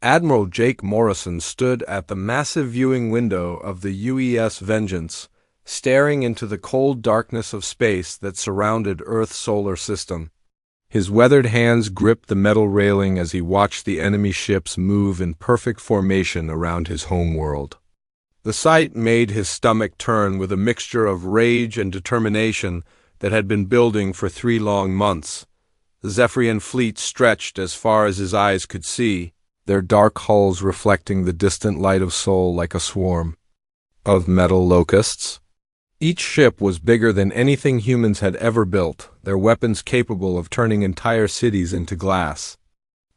Admiral Jake Morrison stood at the massive viewing window of the UES Vengeance, staring into the cold darkness of space that surrounded Earth's solar system. His weathered hands gripped the metal railing as he watched the enemy ships move in perfect formation around his homeworld. The sight made his stomach turn with a mixture of rage and determination that had been building for 3 long months. The Zephyrian fleet stretched as far as his eyes could see, their dark hulls reflecting the distant light of Sol like a swarm of metal locusts. Each ship was bigger than anything humans had ever built, their weapons capable of turning entire cities into glass.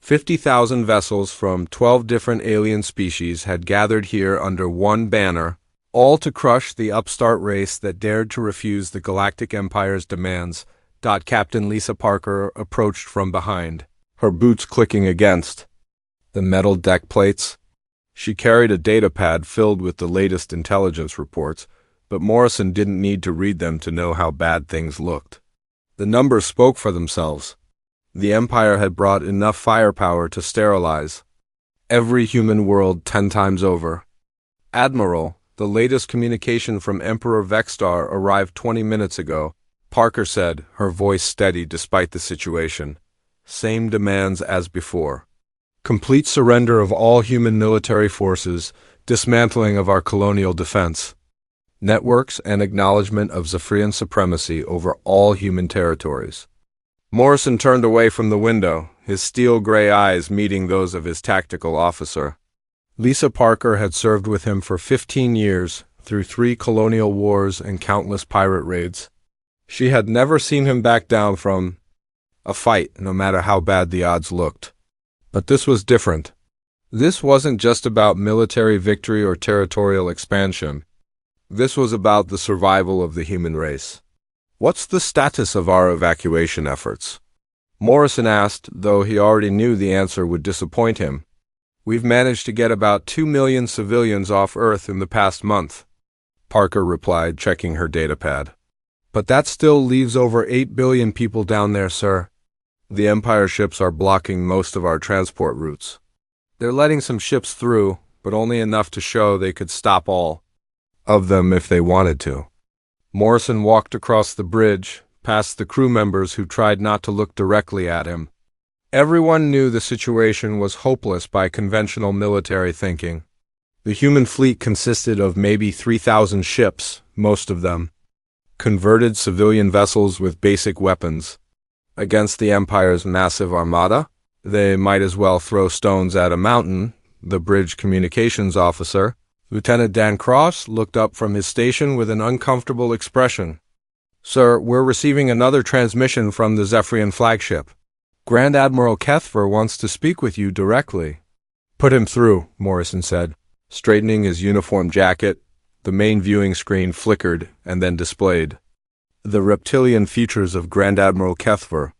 50,000 vessels from 12 different alien species had gathered here under one banner, all to crush the upstart race that dared to refuse the Galactic Empire's demands. Captain Lisa Parker approached from behind, her boots clicking against the metal deck plates. She carried a datapad filled with the latest intelligence reports, but Morrison didn't need to read them to know how bad things looked. The numbers spoke for themselves. The Empire had brought enough firepower to sterilize every human world 10 times over. Admiral, the latest communication from Emperor Vexstar arrived 20 minutes ago, Parker said, her voice steady despite the situation. Same demands as before. Complete surrender of all human military forces, dismantling of our colonial defense networks, and acknowledgement of Zephyrian supremacy over all human territories. Morrison turned away from the window, his steel-gray eyes meeting those of his tactical officer. Lisa Parker had served with him for 15 years, through 3 colonial wars and countless pirate raids. She had never seen him back down from a fight, no matter how bad the odds looked. But this was different. This wasn't just about military victory or territorial expansion. This was about the survival of the human race. What's the status of our evacuation efforts? Morrison asked, though he already knew the answer would disappoint him. We've managed to get about 2 million civilians off Earth in the past month, Parker replied, checking her datapad. But that still leaves over 8 billion people down there, sir. The Empire ships are blocking most of our transport routes. They're letting some ships through, but only enough to show they could stop all of them if they wanted to. Morrison walked across the bridge, past the crew members who tried not to look directly at him. Everyone knew the situation was hopeless by conventional military thinking. The human fleet consisted of maybe 3,000 ships, most of them converted civilian vessels with basic weapons. Against the Empire's massive armada, they might as well throw stones at a mountain, the bridge communications officer, Lieutenant Dan Cross, looked up from his station with an uncomfortable expression. Sir, we're receiving another transmission from the Zephyrian flagship. Grand Admiral Kethver wants to speak with you directly. Put him through, Morrison said, straightening his uniform jacket. The main viewing screen flickered and then displayed the reptilian features of Grand Admiral Kethver.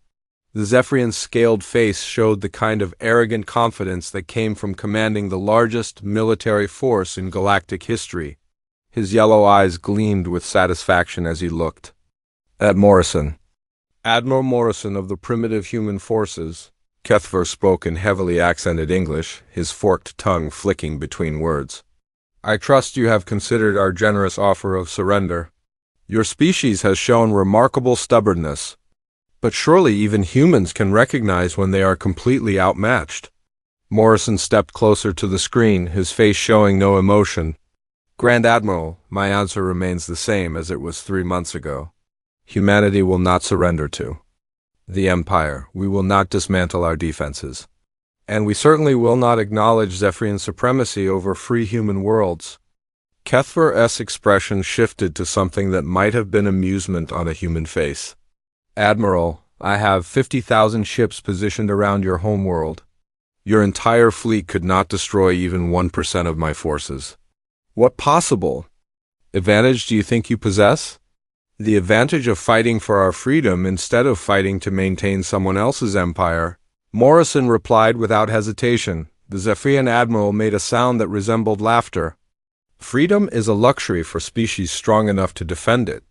The Zephyrian's scaled face showed the kind of arrogant confidence that came from commanding the largest military force in galactic history. His yellow eyes gleamed with satisfaction as he looked at Morrison. Admiral Morrison of the primitive human forces, Kethver spoke in heavily accented English, his forked tongue flicking between words. I trust you have considered our generous offer of surrender. Your species has shown remarkable stubbornness, but surely even humans can recognize when they are completely outmatched. Morrison stepped closer to the screen, his face showing no emotion. Grand Admiral, my answer remains the same as it was 3 months ago. Humanity will not surrender to the Empire. We will not dismantle our defenses. And we certainly will not acknowledge Zephyrian supremacy over free human worlds. Kethver's expression shifted to something that might have been amusement on a human face. Admiral, I have 50,000 ships positioned around your homeworld. Your entire fleet could not destroy even 1% of my forces. What possible advantage do you think you possess? The advantage of fighting for our freedom instead of fighting to maintain someone else's empire. Morrison replied without hesitation. The Zephyrian admiral made a sound that resembled laughter. Freedom is a luxury for species strong enough to defend it.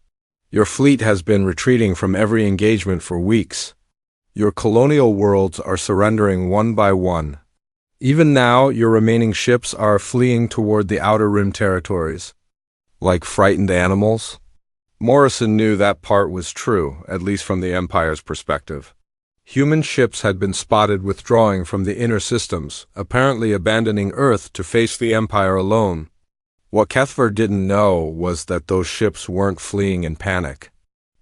Your fleet has been retreating from every engagement for weeks. Your colonial worlds are surrendering one by one. Even now, your remaining ships are fleeing toward the Outer Rim territories, like frightened animals. Morrison knew that part was true, at least from the Empire's perspective. Human ships had been spotted withdrawing from the inner systems, apparently abandoning Earth to face the Empire alone. What Kethver didn't know was that those ships weren't fleeing in panic.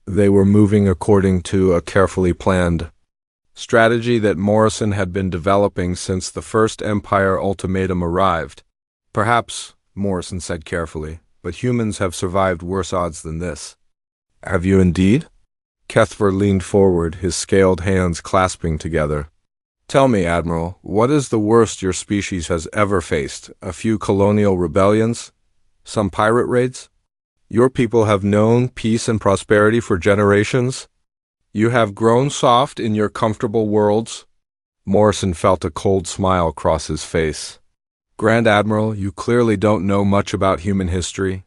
They were moving according to a carefully planned strategy that Morrison had been developing since the first Empire ultimatum arrived. Perhaps, Morrison said carefully, but humans have survived worse odds than this. Have you indeed? Kethver leaned forward, his scaled hands clasping together. Tell me, Admiral, what is the worst your species has ever faced? A few colonial rebellions? Some pirate raids? Your people have known peace and prosperity for generations? You have grown soft in your comfortable worlds? Morrison felt a cold smile cross his face. Grand Admiral, you clearly don't know much about human history.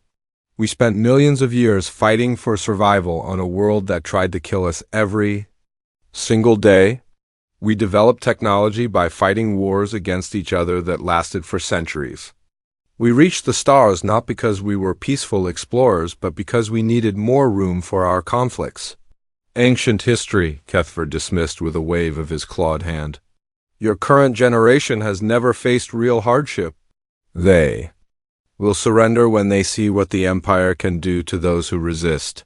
We spent millions of years fighting for survival on a world that tried to kill us every single day. We developed technology by fighting wars against each other that lasted for centuries. We reached the stars not because we were peaceful explorers, but because we needed more room for our conflicts. Ancient history, Kethver dismissed with a wave of his clawed hand. Your current generation has never faced real hardship. They will surrender when they see what the Empire can do to those who resist.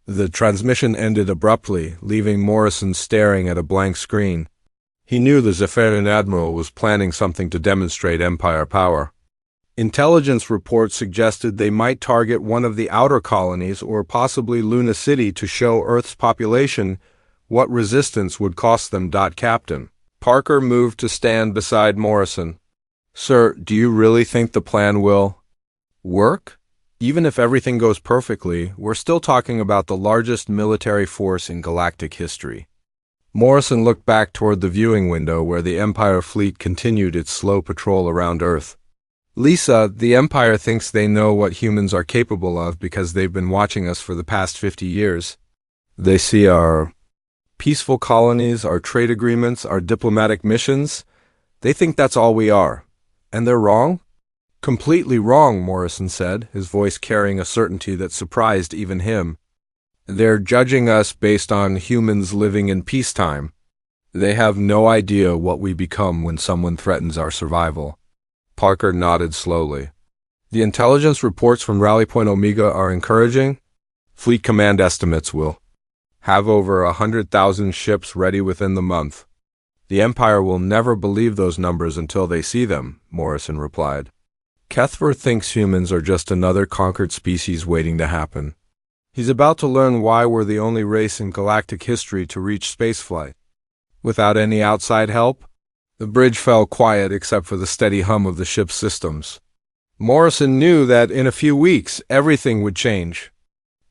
The transmission ended abruptly, leaving Morrison staring at a blank screen. He knew the Zephyrian Admiral was planning something to demonstrate Empire power. Intelligence reports suggested they might target one of the outer colonies or possibly Luna City to show Earth's population what resistance would cost them. Captain Parker moved to stand beside Morrison. Sir, do you really think the plan will work? Even if everything goes perfectly, we're still talking about the largest military force in galactic history. Morrison looked back toward the viewing window where the Empire fleet continued its slow patrol around Earth. Lisa, the Empire thinks they know what humans are capable of because they've been watching us for the past 50 years. They see our peaceful colonies, our trade agreements, our diplomatic missions. They think that's all we are. And they're wrong? Completely wrong, Morrison said, his voice carrying a certainty that surprised even him. They're judging us based on humans living in peacetime. They have no idea what we become when someone threatens our survival. Parker nodded slowly. The intelligence reports from Rally Point Omega are encouraging. Fleet Command estimates will have over 100,000 ships ready within the month. The Empire will never believe those numbers until they see them, Morrison replied. Kethver thinks humans are just another conquered species waiting to happen. He's about to learn why we're the only race in galactic history to reach spaceflight. Without any outside help? The bridge fell quiet except for the steady hum of the ship's systems. Morrison knew that in a few weeks everything would change.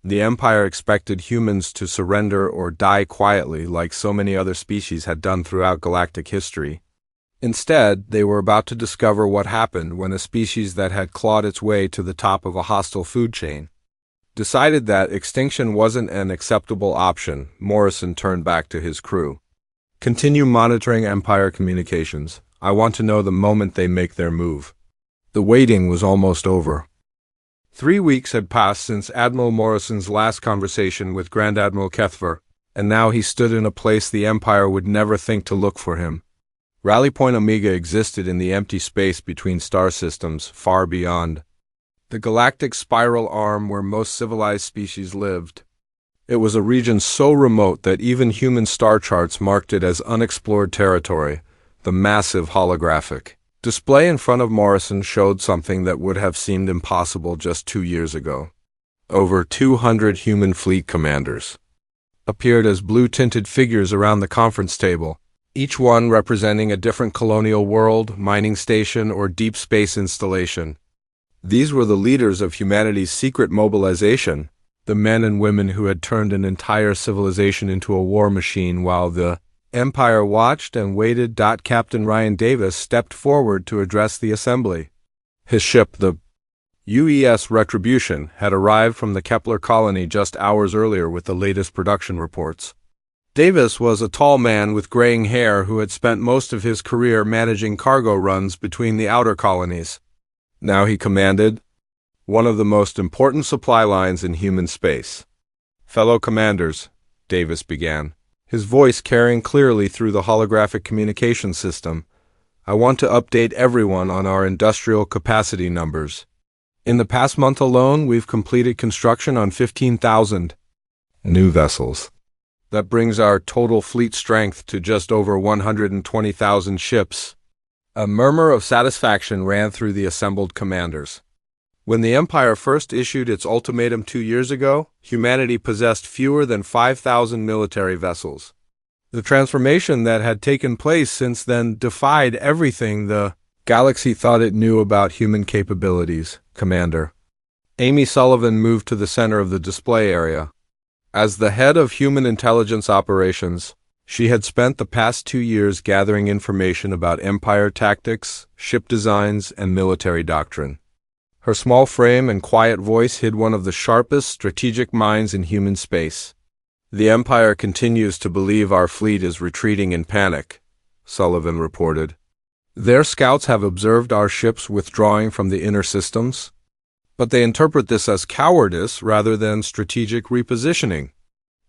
The Empire expected humans to surrender or die quietly like so many other species had done throughout galactic history. Instead, they were about to discover what happened when a species that had clawed its way to the top of a hostile food chain decided that extinction wasn't an acceptable option. Morrison turned back to his crew. Continue monitoring Empire communications. I want to know the moment they make their move. The waiting was almost over. 3 weeks had passed since Admiral Morrison's last conversation with Grand Admiral Kethver, and now he stood in a place the Empire would never think to look for him. Rally Point Omega existed in the empty space between star systems, far beyond the galactic spiral arm where most civilized species lived. It was a region so remote that even human star charts marked it as unexplored territory. The massive holographic display in front of Morrison showed something that would have seemed impossible just 2 years ago. Over 200 human fleet commanders appeared as blue-tinted figures around the conference table, each one representing a different colonial world, mining station, or deep space installation. These were the leaders of humanity's secret mobilization, the men and women who had turned an entire civilization into a war machine while the Empire watched and waited. Captain Ryan Davis stepped forward to address the assembly. His ship, the UES Retribution, had arrived from the Kepler colony just hours earlier with the latest production reports. Davis was a tall man with graying hair who had spent most of his career managing cargo runs between the outer colonies. Now he commanded one of the most important supply lines in human space. "Fellow commanders," Davis began, his voice carrying clearly through the holographic communication system, "I want to update everyone on our industrial capacity numbers. In the past month alone, we've completed construction on 15,000 new vessels. That brings our total fleet strength to just over 120,000 ships." A murmur of satisfaction ran through the assembled commanders. When the Empire first issued its ultimatum 2 years ago, humanity possessed fewer than 5,000 military vessels. The transformation that had taken place since then defied everything the galaxy thought it knew about human capabilities, Commander. Amy Sullivan moved to the center of the display area. As the head of Human Intelligence Operations, she had spent the past 2 years gathering information about Empire tactics, ship designs, and military doctrine. Her small frame and quiet voice hid one of the sharpest strategic minds in human space. "The Empire continues to believe our fleet is retreating in panic," Sullivan reported. "Their scouts have observed our ships withdrawing from the inner systems, but they interpret this as cowardice rather than strategic repositioning.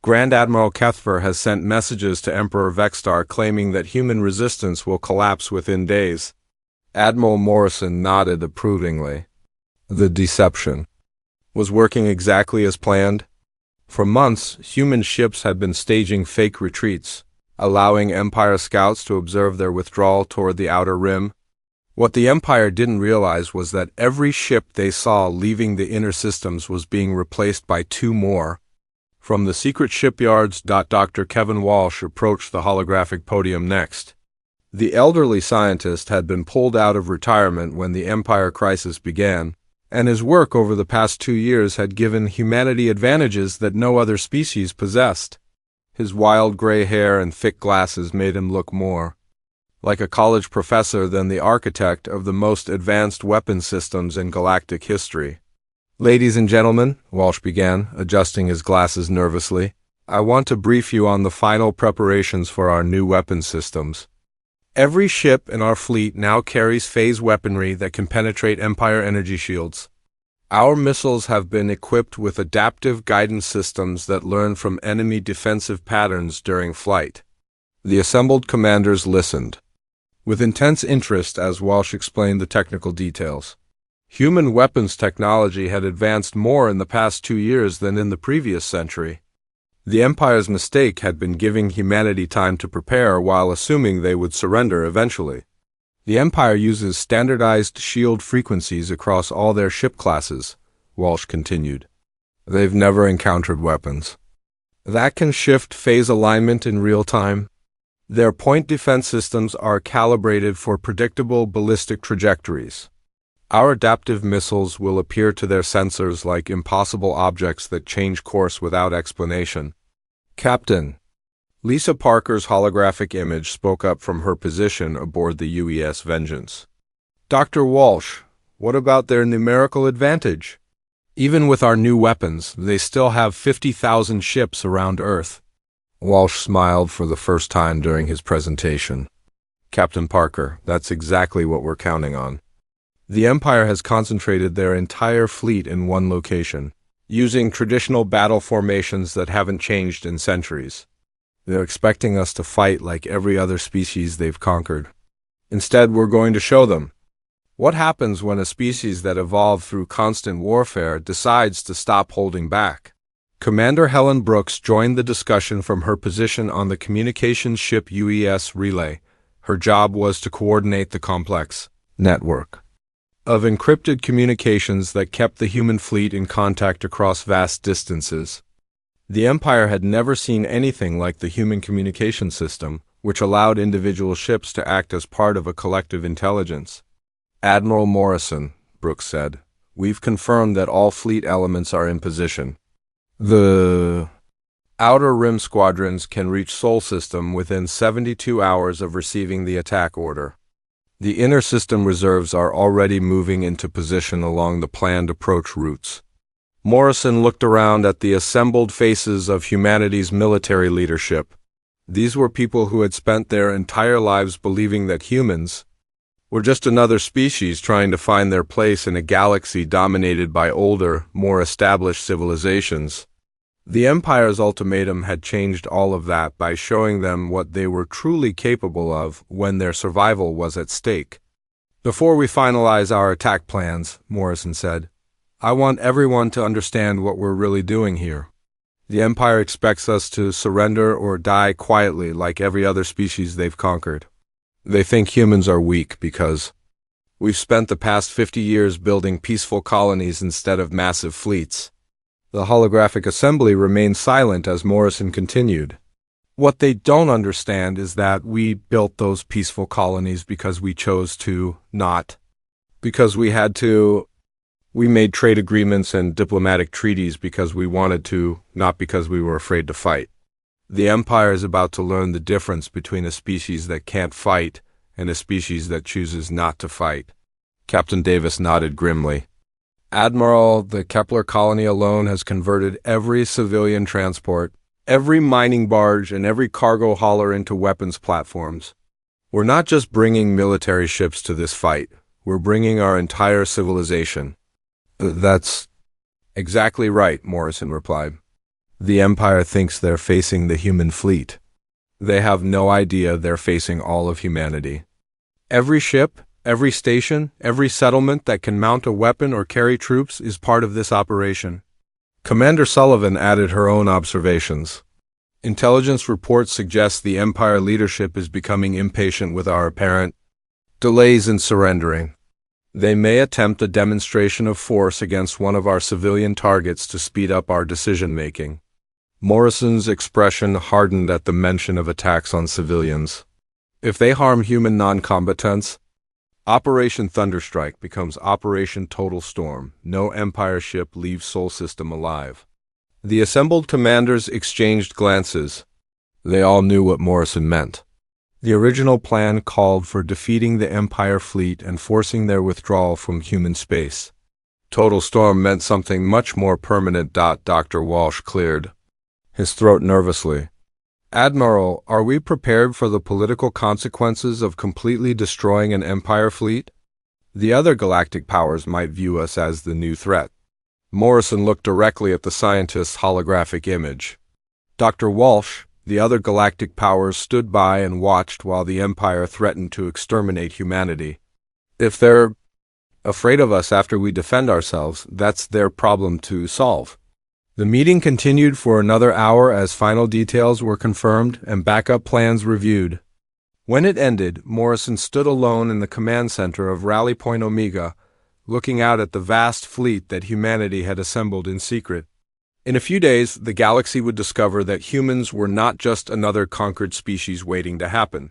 Grand Admiral Kethver has sent messages to Emperor Vextar claiming that human resistance will collapse within days." Admiral Morrison nodded approvingly. The deception was working exactly as planned. For months, human ships had been staging fake retreats, allowing Empire scouts to observe their withdrawal toward the outer rim. What the Empire didn't realize was that every ship they saw leaving the inner systems was being replaced by 2 more. From the secret shipyards, Dr. Kevin Walsh approached the holographic podium next. The elderly scientist had been pulled out of retirement when the Empire crisis began, and his work over the past 2 years had given humanity advantages that no other species possessed. His wild gray hair and thick glasses made him look more like a college professor than the architect of the most advanced weapon systems in galactic history. "Ladies and gentlemen," Walsh began, adjusting his glasses nervously, "I want to brief you on the final preparations for our new weapon systems. Every ship in our fleet now carries phase weaponry that can penetrate Empire energy shields. Our missiles have been equipped with adaptive guidance systems that learn from enemy defensive patterns during flight." The assembled commanders listened with intense interest as Walsh explained the technical details. Human weapons technology had advanced more in the past 2 years than in the previous century. The Empire's mistake had been giving humanity time to prepare while assuming they would surrender eventually. "The Empire uses standardized shield frequencies across all their ship classes," Walsh continued. "They've never encountered weapons that can shift phase alignment in real time. Their point defense systems are calibrated for predictable ballistic trajectories. Our adaptive missiles will appear to their sensors like impossible objects that change course without explanation." "Captain." Lisa Parker's holographic image spoke up from her position aboard the UES Vengeance. "Dr. Walsh, what about their numerical advantage? Even with our new weapons, they still have 50,000 ships around Earth." Walsh smiled for the first time during his presentation. "Captain Parker, that's exactly what we're counting on. The Empire has concentrated their entire fleet in one location, using traditional battle formations that haven't changed in centuries. They're expecting us to fight like every other species they've conquered. Instead, we're going to show them what happens when a species that evolved through constant warfare decides to stop holding back." Commander Helen Brooks joined the discussion from her position on the communications ship UES Relay. Her job was to coordinate the complex network of encrypted communications that kept the human fleet in contact across vast distances. The Empire had never seen anything like the human communication system, which allowed individual ships to act as part of a collective intelligence. "Admiral Morrison," Brooks said, "we've confirmed that all fleet elements are in position. The outer rim squadrons can reach Sol System within 72 hours of receiving the attack order. The inner system reserves are already moving into position along the planned approach routes." Morrison looked around at the assembled faces of humanity's military leadership. These were people who had spent their entire lives believing that humans were just another species trying to find their place in a galaxy dominated by older, more established civilizations. The Empire's ultimatum had changed all of that by showing them what they were truly capable of when their survival was at stake. "Before we finalize our attack plans," Morrison said, "I want everyone to understand what we're really doing here. The Empire expects us to surrender or die quietly like every other species they've conquered. They think humans are weak because we've spent the past 50 years building peaceful colonies instead of massive fleets." The holographic assembly remained silent as Morrison continued. "What they don't understand is that we built those peaceful colonies because we chose to, not because we had to. We made trade agreements and diplomatic treaties because we wanted to, not because we were afraid to fight. The Empire is about to learn the difference between a species that can't fight and a species that chooses not to fight." Captain Davis nodded grimly. "Admiral, the Kepler colony alone has converted every civilian transport, every mining barge, and every cargo hauler into weapons platforms. We're not just bringing military ships to this fight, we're bringing our entire civilization." "That's exactly right," Morrison replied. "The Empire thinks they're facing the human fleet. They have no idea they're facing all of humanity. Every ship, every station, every settlement that can mount a weapon or carry troops is part of this operation." Commander Sullivan added her own observations. "Intelligence reports suggest the Empire leadership is becoming impatient with our apparent delays in surrendering. They may attempt a demonstration of force against one of our civilian targets to speed up our decision-making." Morrison's expression hardened at the mention of attacks on civilians. "If they harm human non-combatants, Operation Thunderstrike becomes Operation Total Storm. No Empire ship leaves Sol System alive." The assembled commanders exchanged glances. They all knew what Morrison meant. The original plan called for defeating the Empire fleet and forcing their withdrawal from human space. Total Storm meant something much more permanent. Dr. Walsh cleared his throat nervously. "Admiral, are we prepared for the political consequences of completely destroying an Empire fleet? The other galactic powers might view us as the new threat." Morrison looked directly at the scientist's holographic image. "Dr. Walsh, the other galactic powers stood by and watched while the Empire threatened to exterminate humanity. If they're afraid of us after we defend ourselves, that's their problem to solve." The meeting continued for another hour as final details were confirmed and backup plans reviewed. When it ended, Morrison stood alone in the command center of Rally Point Omega, looking out at the vast fleet that humanity had assembled in secret. In a few days, the galaxy would discover that humans were not just another conquered species waiting to happen.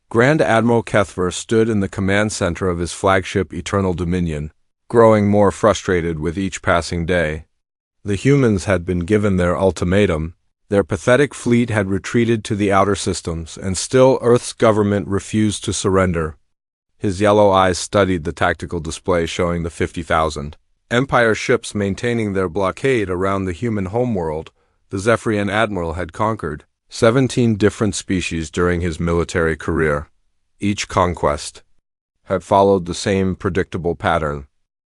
Grand Admiral Kethver stood in the command center of his flagship Eternal Dominion, growing more frustrated with each passing day. The humans had been given their ultimatum. Their pathetic fleet had retreated to the outer systems, and still Earth's government refused to surrender. His yellow eyes studied the tactical display showing the 50,000 Empire ships maintaining their blockade around the human homeworld. The Zephyrian Admiral had conquered 17 different species during his military career. Each conquest had followed the same predictable pattern.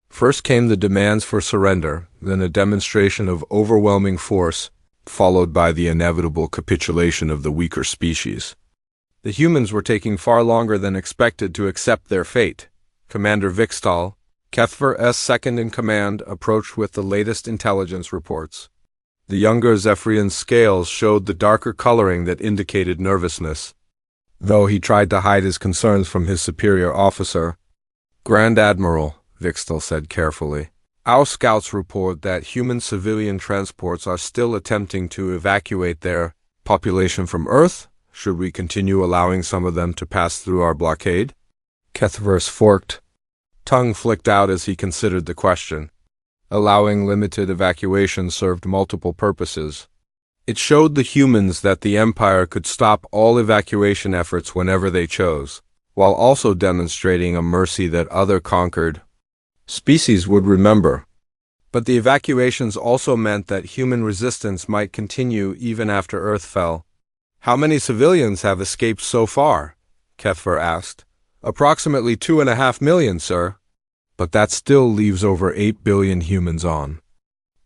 First came the demands for surrender, then a demonstration of overwhelming force, followed by the inevitable capitulation of the weaker species. The humans were taking far longer than expected to accept their fate. Commander Vikstall, Kethver's second-in-command, approached with the latest intelligence reports. The younger Zephyrian's scales showed the darker coloring that indicated nervousness, though he tried to hide his concerns from his superior officer. "Grand Admiral," Vikstall said carefully, "our scouts report that human civilian transports are still attempting to evacuate their population from Earth. Should we continue allowing some of them to pass through our blockade?" Kethver's forked tongue flicked out as he considered the question. Allowing limited evacuation served multiple purposes. It showed the humans that the Empire could stop all evacuation efforts whenever they chose, while also demonstrating a mercy that other conquered species would remember. But the evacuations also meant that human resistance might continue even after Earth fell. How many civilians have escaped so far? Kethver asked. Approximately 2.5 million, sir. But that still leaves over 8 billion humans on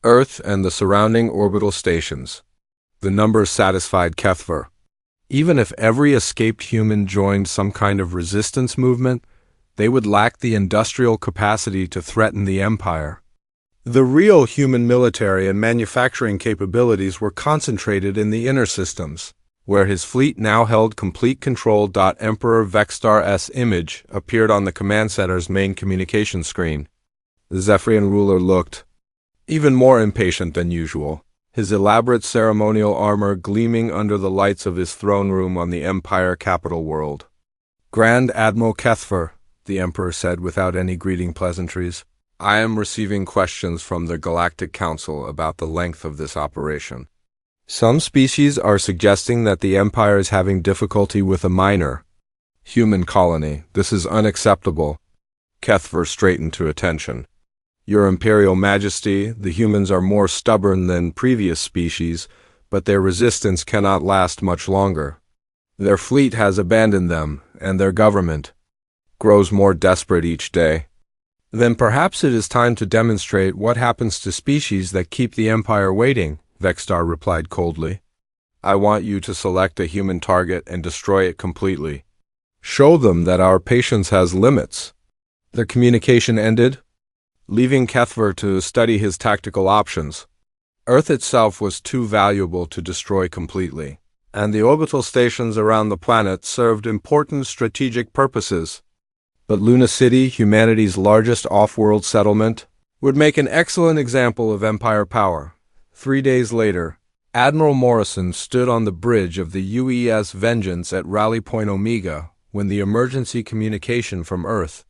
Earth and the surrounding orbital stations. The numbers satisfied Kethver. Even if every escaped human joined some kind of resistance movement, they would lack the industrial capacity to threaten the Empire. The real human military and manufacturing capabilities were concentrated in the inner systems, where his fleet now held complete control. Emperor Vextar's image appeared on the command center's main communication screen. The Zephyrian ruler looked even more impatient than usual, his elaborate ceremonial armor gleaming under the lights of his throne room on the Empire capital world. Grand Admiral Kethver, the Emperor said without any greeting pleasantries, I am receiving questions from the Galactic Council about the length of this operation. Some species are suggesting that the Empire is having difficulty with a minor human colony. This is unacceptable. Kethver straightened to attention. Your Imperial Majesty, the humans are more stubborn than previous species, but their resistance cannot last much longer. Their fleet has abandoned them, and their government grows more desperate each day. Then perhaps it is time to demonstrate what happens to species that keep the Empire waiting, Vextar replied coldly. I want you to select a human target and destroy it completely. Show them that our patience has limits. Their communication ended, leaving Kethver to study his tactical options. Earth itself was too valuable to destroy completely, and the orbital stations around the planet served important strategic purposes. But Luna City, humanity's largest off-world settlement, would make an excellent example of Empire power. 3 days later, Admiral Morrison stood on the bridge of the UES Vengeance at Rally Point Omega when the emergency communication from Earth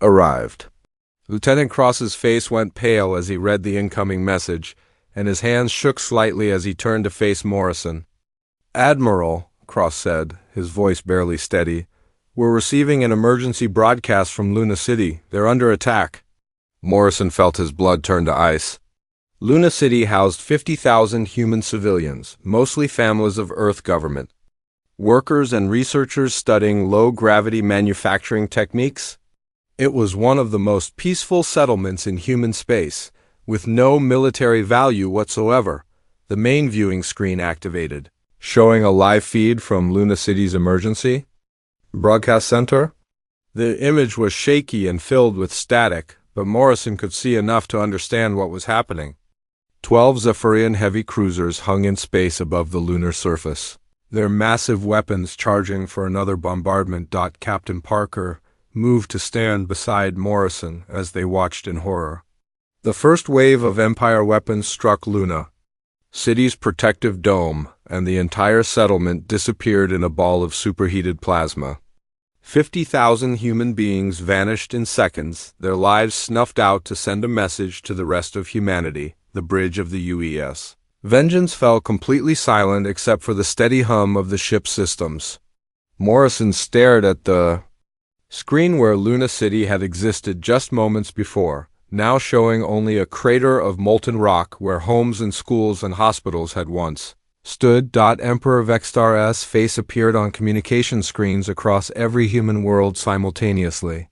arrived. Lieutenant Cross's face went pale as he read the incoming message, and his hands shook slightly as he turned to face Morrison. Admiral, Cross said, his voice barely steady, we're receiving an emergency broadcast from Luna City. They're under attack. Morrison felt his blood turn to ice. Luna City housed 50,000 human civilians, mostly families of Earth government. Workers and researchers studying low-gravity manufacturing techniques. It was one of the most peaceful settlements in human space, with no military value whatsoever. The main viewing screen activated, showing a live feed from Luna City's emergency broadcast center. The image was shaky and filled with static, but Morrison could see enough to understand what was happening. 12 Zephyrian heavy cruisers hung in space above the lunar surface, their massive weapons charging for another bombardment. Captain Parker moved to stand beside Morrison as they watched in horror. The first wave of Empire weapons struck Luna City's protective dome, and the entire settlement disappeared in a ball of superheated plasma. 50,000 human beings vanished in seconds, their lives snuffed out to send a message to the rest of humanity, the bridge of the UES. Vengeance fell completely silent except for the steady hum of the ship's systems. Morrison stared at the screen where Luna City had existed just moments before, now showing only a crater of molten rock where homes and schools and hospitals had once stood. Emperor Vextar's face appeared on communication screens across every human world simultaneously.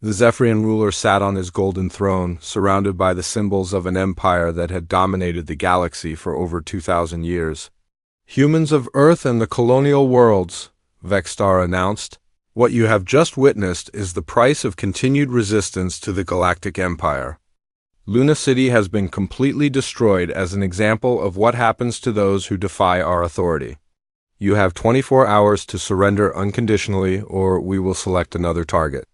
The Zephyrian ruler sat on his golden throne, surrounded by the symbols of an empire that had dominated the galaxy for over 2,000 years. Humans of Earth and the colonial worlds, Vextar announced, what you have just witnessed is the price of continued resistance to the Galactic Empire. Luna City has been completely destroyed as an example of what happens to those who defy our authority. You have 24 hours to surrender unconditionally, or we will select another target.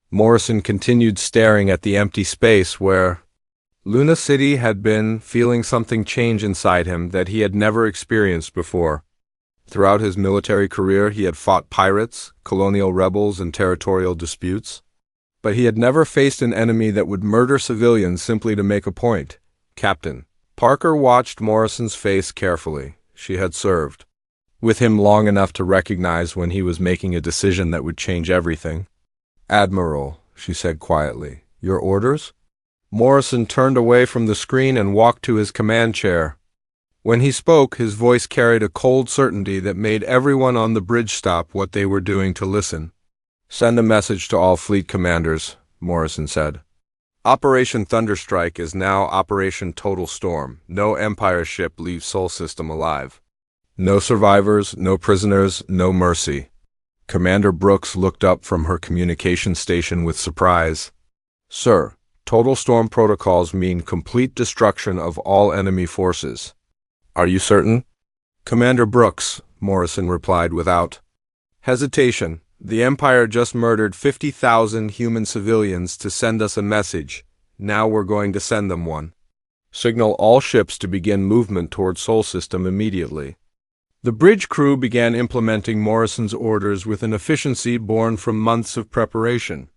Morrison continued staring at the empty space where Luna City had been, feeling something change inside him that he had never experienced before. Throughout his military career, he had fought pirates, colonial rebels, and territorial disputes. But he had never faced an enemy that would murder civilians simply to make a point. Captain Parker watched Morrison's face carefully. She had served with him long enough to recognize when he was making a decision that would change everything. Admiral, she said quietly, your orders? Morrison turned away from the screen and walked to his command chair. When he spoke, his voice carried a cold certainty that made everyone on the bridge stop what they were doing to listen. "Send a message to all fleet commanders," Morrison said. "Operation Thunderstrike is now Operation Total Storm. No Empire ship leaves Sol System alive. No survivors, no prisoners, no mercy." Commander Brooks looked up from her communication station with surprise. "Sir, Total Storm protocols mean complete destruction of all enemy forces." "Are you certain?" "Commander Brooks," Morrison replied without hesitation, "the Empire just murdered 50,000 human civilians to send us a message. Now we're going to send them one. Signal all ships to begin movement toward Sol System immediately." The bridge crew began implementing Morrison's orders with an efficiency born from months of preparation.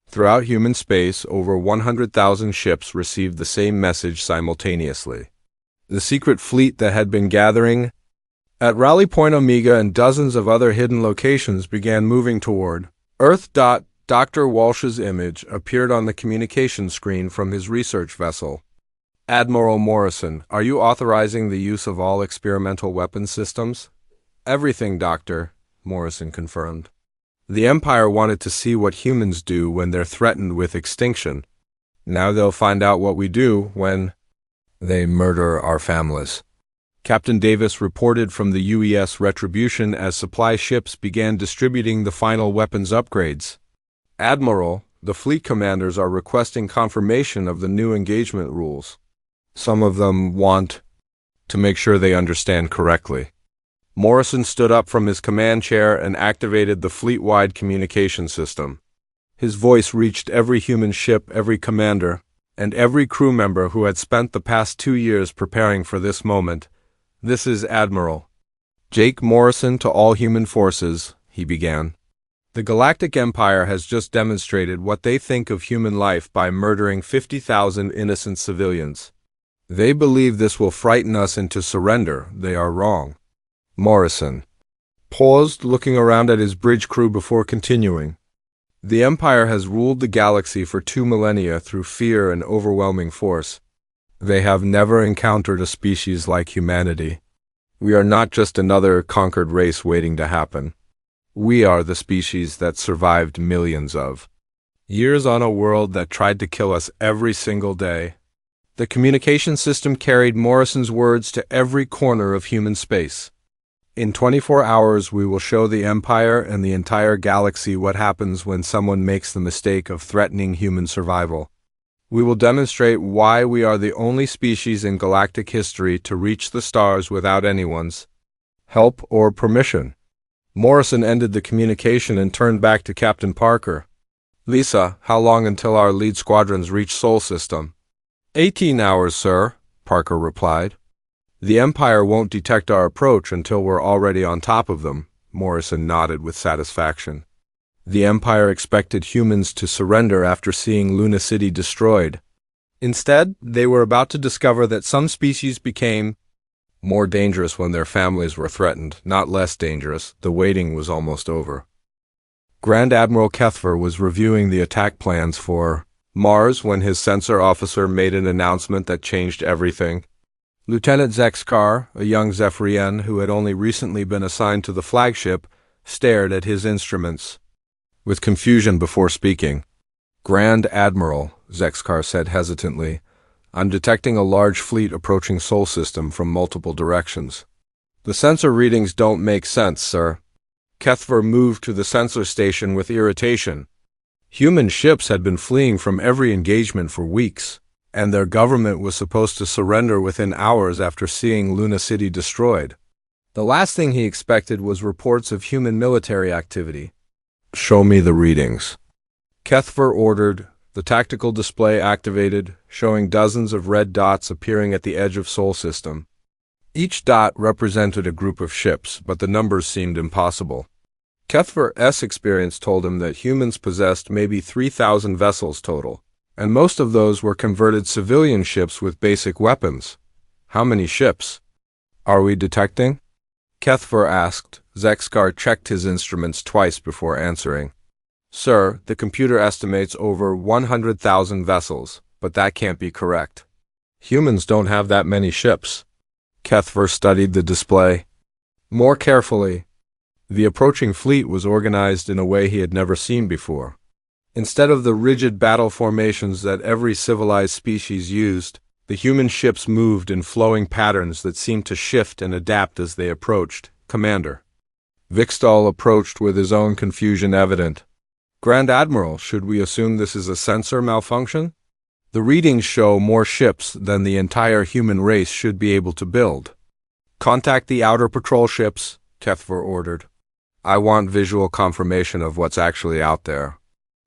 Throughout human space, over 100,000 ships received the same message simultaneously. The secret fleet that had been gathering at Rally Point Omega and dozens of other hidden locations began moving toward Earth. Dr. Walsh's image appeared on the communication screen from his research vessel. "Admiral Morrison, are you authorizing the use of all experimental weapon systems?" "Everything, Doctor," Morrison confirmed. "The Empire wanted to see what humans do when they're threatened with extinction. Now they'll find out what we do when they murder our families." Captain Davis reported from the UES Retribution as supply ships began distributing the final weapons upgrades. "Admiral, the fleet commanders are requesting confirmation of the new engagement rules. Some of them want to make sure they understand correctly." Morrison stood up from his command chair and activated the fleet-wide communication system. His voice reached every human ship, every commander, and every crew member who had spent the past 2 years preparing for this moment. "This is Admiral Jake Morrison to all human forces," he began. "The Galactic Empire has just demonstrated what they think of human life by murdering 50,000 innocent civilians. They believe this will frighten us into surrender. They are wrong." Morrison paused, looking around at his bridge crew before continuing. "The Empire has ruled the galaxy for 2 millennia through fear and overwhelming force. They have never encountered a species like humanity. We are not just another conquered race waiting to happen. We are the species that survived millions of years on a world that tried to kill us every single day." The communication system carried Morrison's words to every corner of human space. "In 24 hours, we will show the Empire and the entire galaxy what happens when someone makes the mistake of threatening human survival. We will demonstrate why we are the only species in galactic history to reach the stars without anyone's help or permission." Morrison ended the communication and turned back to Captain Parker. "Lisa, how long until our lead squadrons reach Sol System?" 18 hours, sir," Parker replied. "The Empire won't detect our approach until we're already on top of them," Morrison nodded with satisfaction. The Empire expected humans to surrender after seeing Luna City destroyed. Instead, they were about to discover that some species became more dangerous when their families were threatened, not less dangerous. The waiting was almost over. Grand Admiral Kethver was reviewing the attack plans for Mars when his sensor officer made an announcement that changed everything. Lieutenant Zexkar, a young Zephyrian who had only recently been assigned to the flagship, stared at his instruments with confusion before speaking. "Grand Admiral," Zexkar said hesitantly, "I'm detecting a large fleet approaching Sol System from multiple directions." "The sensor readings don't make sense, sir." Kethver moved to the sensor station with irritation. Human ships had been fleeing from every engagement for weeks, and their government was supposed to surrender within hours after seeing Luna City destroyed. The last thing he expected was reports of human military activity. "Show me the readings," Kethver ordered. The tactical display activated, showing dozens of red dots appearing at the edge of Sol System. Each dot represented a group of ships, but the numbers seemed impossible. Kethver's experience told him that humans possessed maybe 3,000 vessels total, and most of those were converted civilian ships with basic weapons. How many ships are we detecting? Kethver asked. Zexkar checked his instruments twice before answering. "Sir, the computer estimates over 100,000 vessels, but that can't be correct. Humans don't have that many ships." Kethver studied the display more carefully. The approaching fleet was organized in a way he had never seen before. Instead of the rigid battle formations that every civilized species used, the human ships moved in flowing patterns that seemed to shift and adapt as they approached. Commander Vikstall approached with his own confusion evident. Grand Admiral, should we assume this is a sensor malfunction? The readings show more ships than the entire human race should be able to build. Contact the outer patrol ships, Kethver ordered. I want visual confirmation of what's actually out there.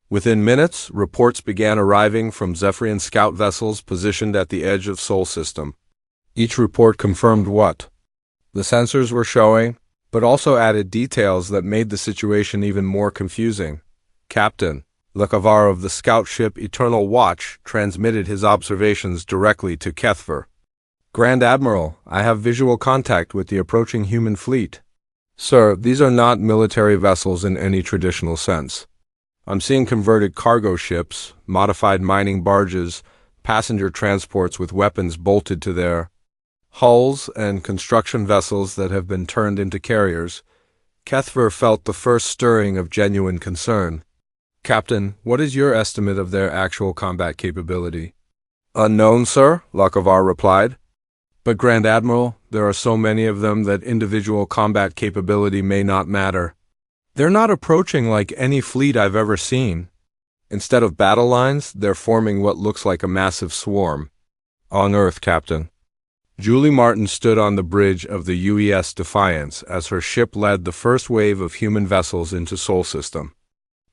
Within minutes, reports began arriving from Zephyrian scout vessels positioned at the edge of Sol System. Each report confirmed what the sensors were showing, but also added details that made the situation even more confusing. Captain Lekavar of the scout ship Eternal Watch transmitted his observations directly to Kethver. Grand Admiral, I have visual contact with the approaching human fleet. Sir, these are not military vessels in any traditional sense. I'm seeing converted cargo ships, modified mining barges, passenger transports with weapons bolted to their hulls, and construction vessels that have been turned into carriers. Kethver felt the first stirring of genuine concern. Captain, what is your estimate of their actual combat capability? Unknown, sir, Lekavar replied. But Grand Admiral, there are so many of them that individual combat capability may not matter. They're not approaching like any fleet I've ever seen. Instead of battle lines, they're forming what looks like a massive swarm. On Earth, Captain. Julie Martin stood on the bridge of the UES Defiance as her ship led the first wave of human vessels into Sol System.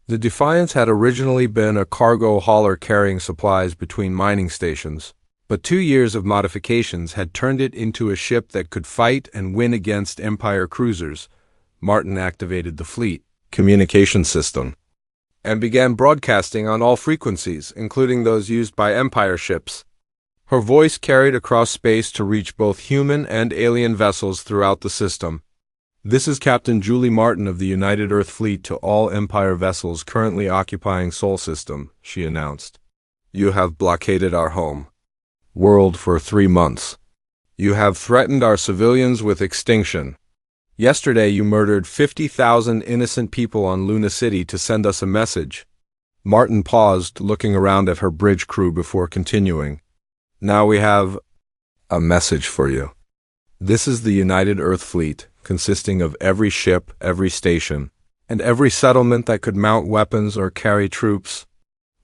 The Defiance had originally been a cargo hauler carrying supplies between mining stations, but 2 years of modifications had turned it into a ship that could fight and win against Empire cruisers. Martin activated the fleet communication system and began broadcasting on all frequencies, including those used by Empire ships. Her voice carried across space to reach both human and alien vessels throughout the system. This is Captain Julie Martin of the United Earth Fleet to all Empire vessels currently occupying Sol System, she announced. You have blockaded our home world for 3 months. You have threatened our civilians with extinction. Yesterday you murdered 50,000 innocent people on Luna City to send us a message. Martin paused, looking around at her bridge crew before continuing. Now we have a message for you. This is the United Earth Fleet, consisting of every ship, every station, and every settlement that could mount weapons or carry troops.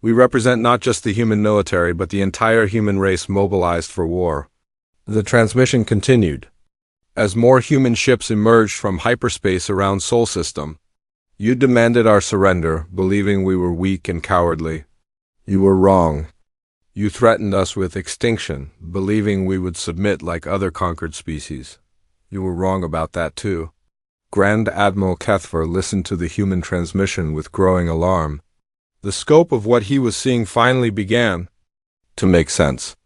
We represent not just the human military, but the entire human race mobilized for war. The transmission continued. As more human ships emerged from hyperspace around Sol System, you demanded our surrender, believing we were weak and cowardly. You were wrong. You threatened us with extinction, believing we would submit like other conquered species. You were wrong about that too. Grand Admiral Kethver listened to the human transmission with growing alarm. The scope of what he was seeing finally began to make sense.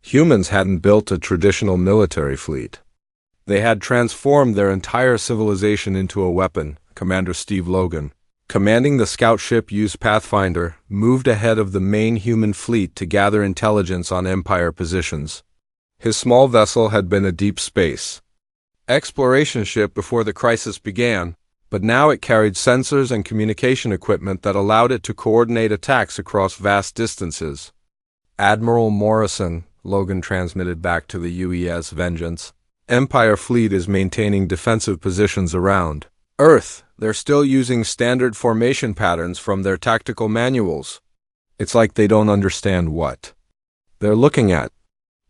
Humans hadn't built a traditional military fleet. They had transformed their entire civilization into a weapon. Commander Steve Logan, commanding the scout ship used Pathfinder, moved ahead of the main human fleet to gather intelligence on Empire positions. His small vessel had been a deep space exploration ship before the crisis began, but now it carried sensors and communication equipment that allowed it to coordinate attacks across vast distances. Admiral Morrison, Logan transmitted back to the UES Vengeance. Empire fleet is maintaining defensive positions around Earth. They're still using standard formation patterns from their tactical manuals. It's like they don't understand what they're looking at.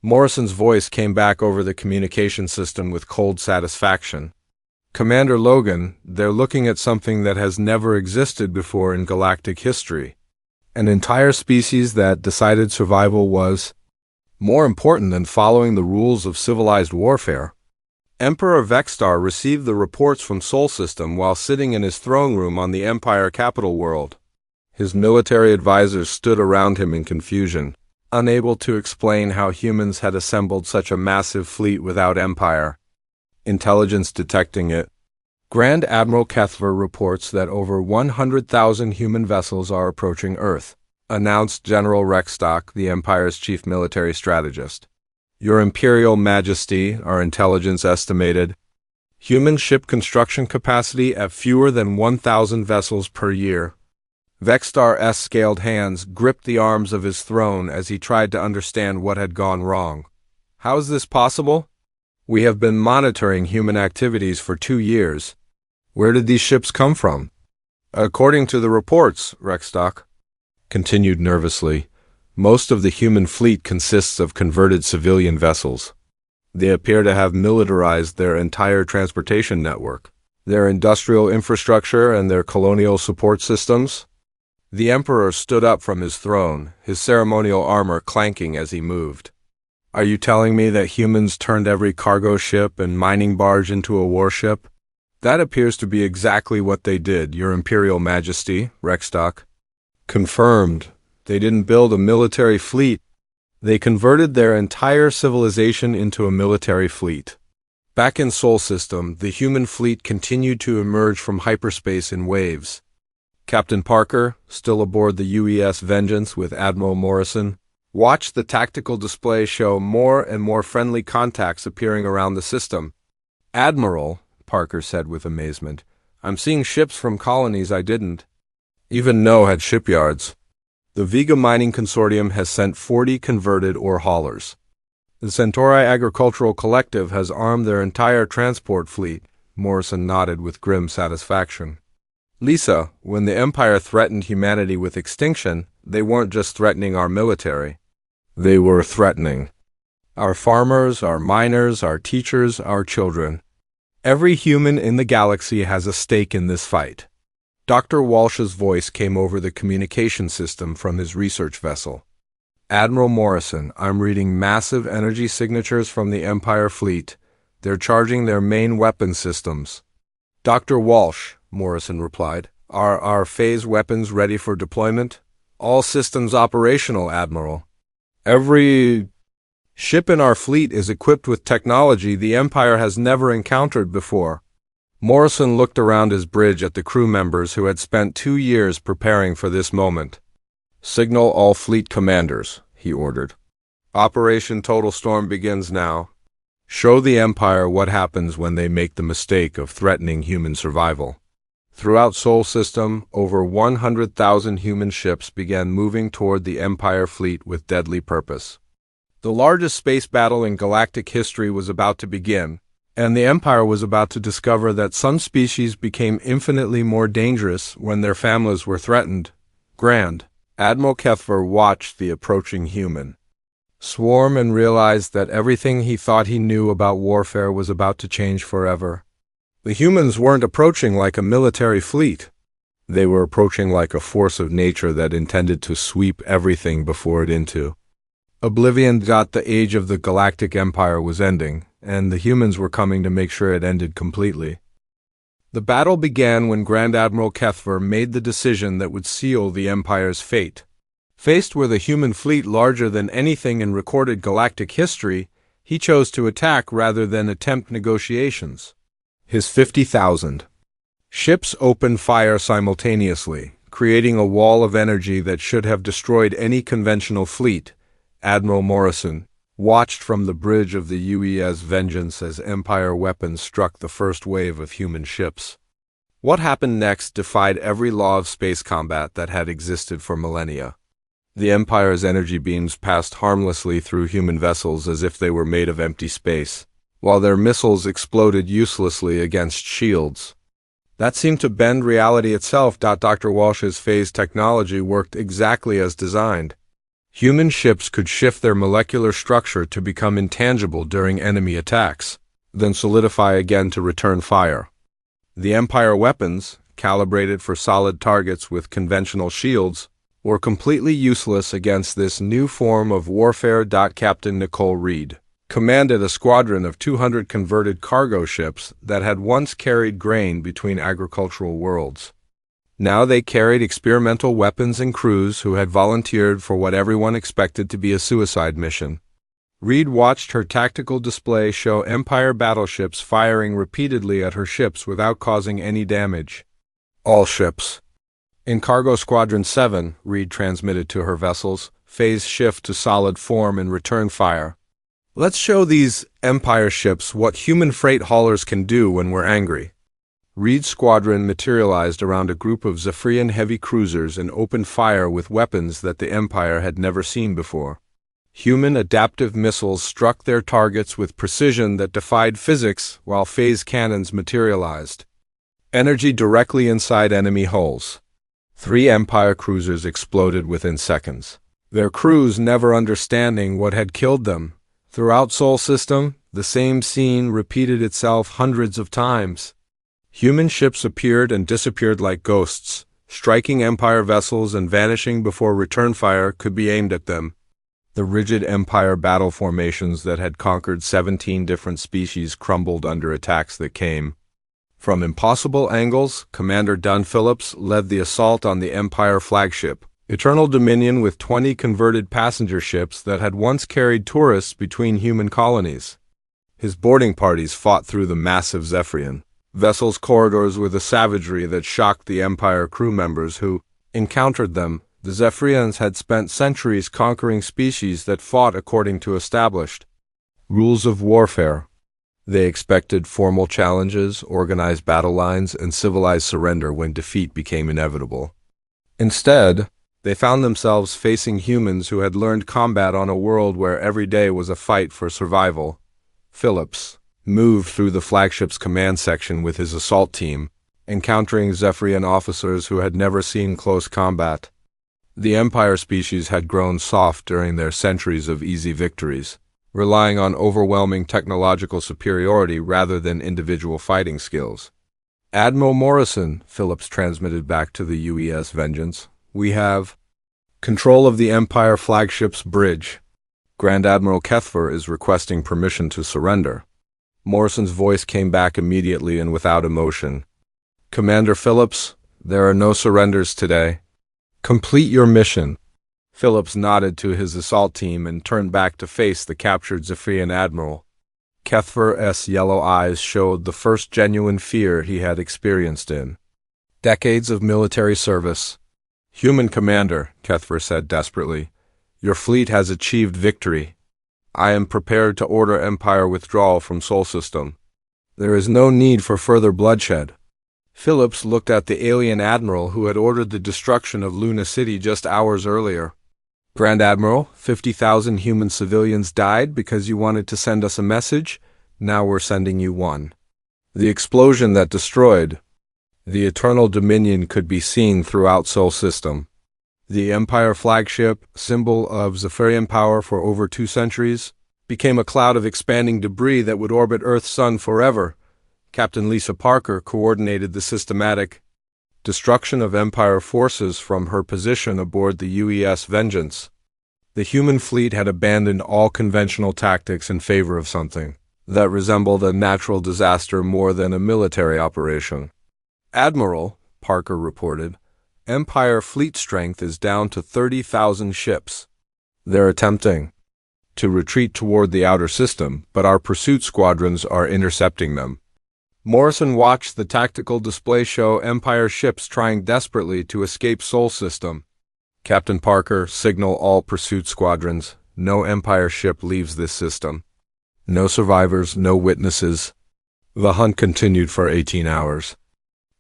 Morrison's voice came back over the communication system with cold satisfaction. Commander Logan, they're looking at something that has never existed before in galactic history. An entire species that decided survival was more important than following the rules of civilized warfare. Emperor Vexstar received the reports from Sol System while sitting in his throne room on the Empire capital world. His military advisors stood around him in confusion, unable to explain how humans had assembled such a massive fleet without Empire intelligence detecting it. Grand Admiral Kethver reports that over 100,000 human vessels are approaching Earth, announced General Rexstock, the Empire's chief military strategist. Your Imperial Majesty, our intelligence estimated human ship construction capacity at fewer than 1,000 vessels per year. Vextar's scaled hands gripped the arms of his throne as he tried to understand what had gone wrong. How is this possible? We have been monitoring human activities for 2 years. Where did these ships come from? According to the reports, Rexstock continued nervously, most of the human fleet consists of converted civilian vessels. They appear to have militarized their entire transportation network, their industrial infrastructure, and their colonial support systems. The Emperor stood up from his throne, his ceremonial armor clanking as he moved. Are you telling me that humans turned every cargo ship and mining barge into a warship? That appears to be exactly what they did, Your Imperial Majesty, Rexstock. Confirmed. They didn't build a military fleet. They converted their entire civilization into a military fleet. Back in Sol System, the human fleet continued to emerge from hyperspace in waves. Captain Parker, still aboard the UES Vengeance with Admiral Morrison, watched the tactical display show more and more friendly contacts appearing around the system. Admiral, Parker said with amazement, I'm seeing ships from colonies I didn't even know had shipyards. The Vega Mining Consortium has sent 40 converted ore haulers. The Centauri Agricultural Collective has armed their entire transport fleet, Morrison nodded with grim satisfaction. Lisa, when the Empire threatened humanity with extinction, they weren't just threatening our military. They were threatening our farmers, our miners, our teachers, our children. Every human in the galaxy has a stake in this fight. Dr. Walsh's voice came over the communication system from his research vessel. Admiral Morrison, I'm reading massive energy signatures from the Empire fleet. They're charging their main weapon systems. Dr. Walsh, Morrison replied, are our phase weapons ready for deployment? All systems operational, Admiral. Every ship in our fleet is equipped with technology the Empire has never encountered before. Morrison looked around his bridge at the crew members who had spent 2 years preparing for this moment. Signal all fleet commanders, he ordered. Operation Total Storm begins now. Show the Empire what happens when they make the mistake of threatening human survival. Throughout Sol System, over 100,000 human ships began moving toward the Empire fleet with deadly purpose. The largest space battle in galactic history was about to begin, and the Empire was about to discover that some species became infinitely more dangerous when their families were threatened. Grand Admiral Kethver watched the approaching human swarm and realized that everything he thought he knew about warfare was about to change forever. The humans weren't approaching like a military fleet. They were approaching like a force of nature that intended to sweep everything before it into oblivion. The age of the Galactic Empire was ending, and the humans were coming to make sure it ended completely. The battle began when Grand Admiral Kethver made the decision that would seal the Empire's fate. Faced with a human fleet larger than anything in recorded galactic history, he chose to attack rather than attempt negotiations. His 50,000 ships opened fire simultaneously, creating a wall of energy that should have destroyed any conventional fleet. Admiral Morrison watched from the bridge of the UES Vengeance as Empire weapons struck the first wave of human ships. What happened next defied every law of space combat that had existed for millennia. The Empire's energy beams passed harmlessly through human vessels as if they were made of empty space, while their missiles exploded uselessly against shields. That seemed to bend reality itself. Dr. Walsh's phase technology worked exactly as designed. Human ships could shift their molecular structure to become intangible during enemy attacks, then solidify again to return fire. The Empire weapons, calibrated for solid targets with conventional shields, were completely useless against this new form of warfare. Captain Nicole Reed commanded a squadron of 200 converted cargo ships that had once carried grain between agricultural worlds. Now they carried experimental weapons and crews who had volunteered for what everyone expected to be a suicide mission. Reed watched her tactical display show Empire battleships firing repeatedly at her ships without causing any damage. All ships in Cargo Squadron 7, Reed transmitted to her vessels, phase shift to solid form and return fire. Let's show these Empire ships what human freight haulers can do when we're angry. Reed's squadron materialized around a group of Zephyrian heavy cruisers and opened fire with weapons that the Empire had never seen before. Human adaptive missiles struck their targets with precision that defied physics, while phase cannons materialized. Energy directly inside enemy hulls. 3 Empire cruisers exploded within seconds, their crews never understanding what had killed them. Throughout Sol System, the same scene repeated itself hundreds of times. Human ships appeared and disappeared like ghosts, striking Empire vessels and vanishing before return fire could be aimed at them. The rigid Empire battle formations that had conquered 17 different species crumbled under attacks that came from impossible angles. Commander Dunn Phillips led the assault on the Empire flagship, Eternal Dominion, with 20 converted passenger ships that had once carried tourists between human colonies. His boarding parties fought through the massive Zephyrian vessels' corridors with a savagery that shocked the Empire crew members who encountered them. The Zephyrians had spent centuries conquering species that fought according to established rules of warfare. They expected formal challenges, organized battle lines, and civilized surrender when defeat became inevitable. Instead, they found themselves facing humans who had learned combat on a world where every day was a fight for survival. Phillips moved through the flagship's command section with his assault team, encountering Zephyrian officers who had never seen close combat. The Empire species had grown soft during their centuries of easy victories, relying on overwhelming technological superiority rather than individual fighting skills. Admiral Morrison, Phillips transmitted back to the UES Vengeance, we have control of the Empire flagship's bridge. Grand Admiral Kethver is requesting permission to surrender. Morrison's voice came back immediately and without emotion. Commander Phillips, there are no surrenders today. Complete your mission. Phillips nodded to his assault team and turned back to face the captured Zephyrian admiral. Kethver's yellow eyes showed the first genuine fear he had experienced in decades of military service. Human commander, Kethver said desperately, your fleet has achieved victory. I am prepared to order Empire withdrawal from Sol System. There is no need for further bloodshed. Phillips looked at the alien admiral who had ordered the destruction of Luna City just hours earlier. Grand Admiral, 50,000 human civilians died because you wanted to send us a message. Now we're sending you one. The explosion that destroyed the Eternal Dominion could be seen throughout Sol System. The Empire flagship, symbol of Zephyrian power for over 2 centuries, became a cloud of expanding debris that would orbit Earth's sun forever. Captain Lisa Parker coordinated the systematic destruction of Empire forces from her position aboard the UES Vengeance. The human fleet had abandoned all conventional tactics in favor of something that resembled a natural disaster more than a military operation. Admiral, Parker reported, Empire fleet strength is down to 30,000 ships. They're attempting to retreat toward the outer system, but our pursuit squadrons are intercepting them. Morrison watched the tactical display show Empire ships trying desperately to escape Sol System. Captain Parker, signal all pursuit squadrons. No Empire ship leaves this system. No survivors, no witnesses. The hunt continued for 18 hours.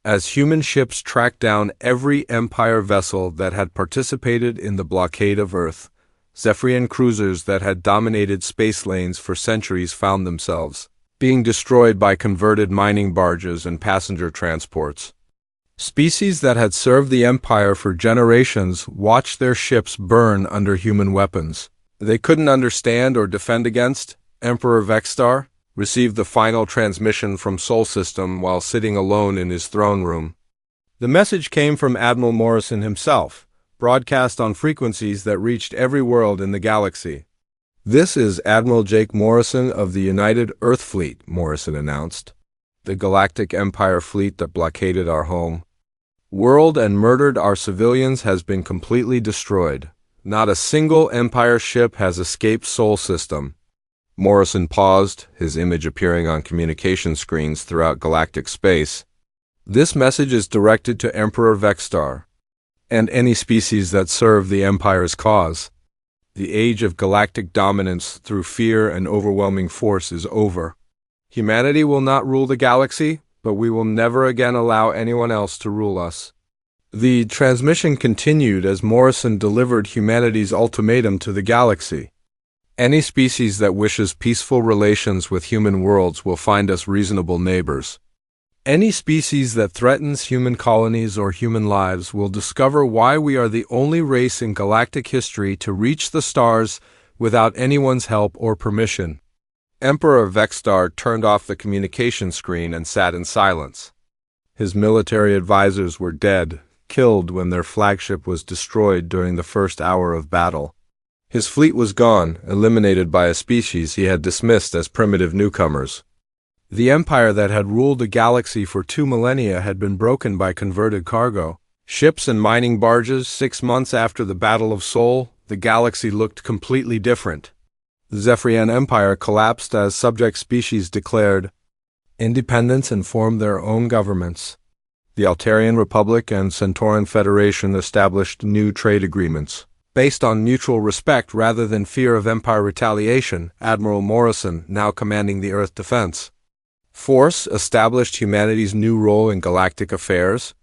As human ships tracked down every Empire vessel that had participated in the blockade of Earth, Zephyrian cruisers that had dominated space lanes for centuries found themselves being destroyed by converted mining barges and passenger transports. Species that had served the Empire for generations watched their ships burn under human weapons they couldn't understand or defend against. Emperor Vexstar received the final transmission from Sol System while sitting alone in his throne room. The message came from Admiral Morrison himself, broadcast on frequencies that reached every world in the galaxy. This is Admiral Jake Morrison of the United Earth Fleet, Morrison announced. The Galactic Empire fleet that blockaded our home, world and murdered our civilians has been completely destroyed. Not a single Empire ship has escaped Sol System. Morrison paused, his image appearing on communication screens throughout galactic space. This message is directed to Emperor Vexstar and any species that serve the Empire's cause. The age of galactic dominance through fear and overwhelming force is over. Humanity will not rule the galaxy, but we will never again allow anyone else to rule us. The transmission continued as Morrison delivered humanity's ultimatum to the galaxy. Any species that wishes peaceful relations with human worlds will find us reasonable neighbors. Any species that threatens human colonies or human lives will discover why we are the only race in galactic history to reach the stars without anyone's help or permission. Emperor Vexstar turned off the communication screen and sat in silence. His military advisors were dead, killed when their flagship was destroyed during the first hour of battle. His fleet was gone, eliminated by a species he had dismissed as primitive newcomers. The empire that had ruled the galaxy for 2 millennia had been broken by converted cargo. Ships and mining barges. 6 months after the Battle of Sol, the galaxy looked completely different. The Zephyrian Empire collapsed as subject species declared independence and formed their own governments. The Altarian Republic and Centauran Federation established new trade agreements. Based on mutual respect rather than fear of Empire retaliation, Admiral Morrison, now commanding the Earth Defense Force, established humanity's new role in galactic affairs.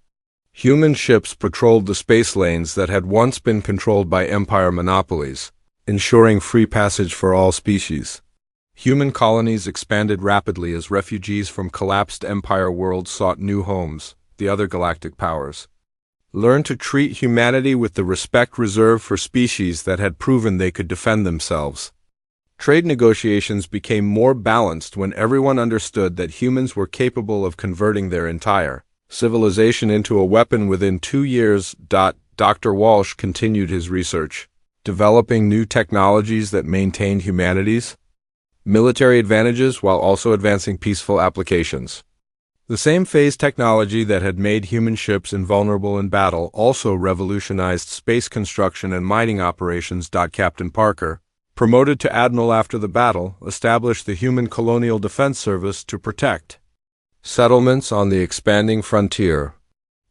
Human ships patrolled the space lanes that had once been controlled by Empire monopolies, ensuring free passage for all species. Human colonies expanded rapidly as refugees from collapsed Empire worlds sought new homes. The other galactic powers learned to treat humanity with the respect reserved for species that had proven they could defend themselves. Trade negotiations became more balanced when everyone understood that humans were capable of converting their entire civilization into a weapon within 2 years. Dr. Walsh continued his research, developing new technologies that maintained humanity's military advantages while also advancing peaceful applications. The same phase technology that had made human ships invulnerable in battle also revolutionized space construction and mining operations. Captain Parker, promoted to admiral after the battle, established the Human Colonial Defense Service to protect settlements on the expanding frontier.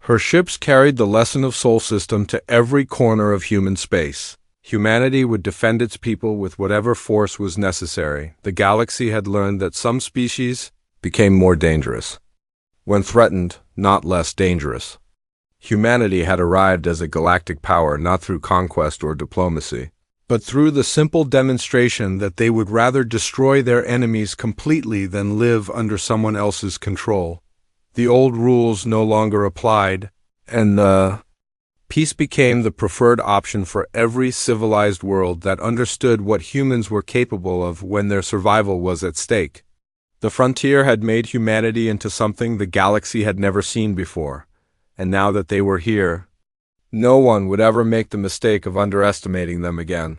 Her ships carried the lesson of Sol System to every corner of human space. Humanity would defend its people with whatever force was necessary. The galaxy had learned that some species became more dangerous when threatened, not less dangerous. Humanity had arrived as a galactic power not through conquest or diplomacy, but through the simple demonstration that they would rather destroy their enemies completely than live under someone else's control. The old rules no longer applied, and peace became the preferred option for every civilized world that understood what humans were capable of when their survival was at stake. The frontier had made humanity into something the galaxy had never seen before, and now that they were here, no one would ever make the mistake of underestimating them again.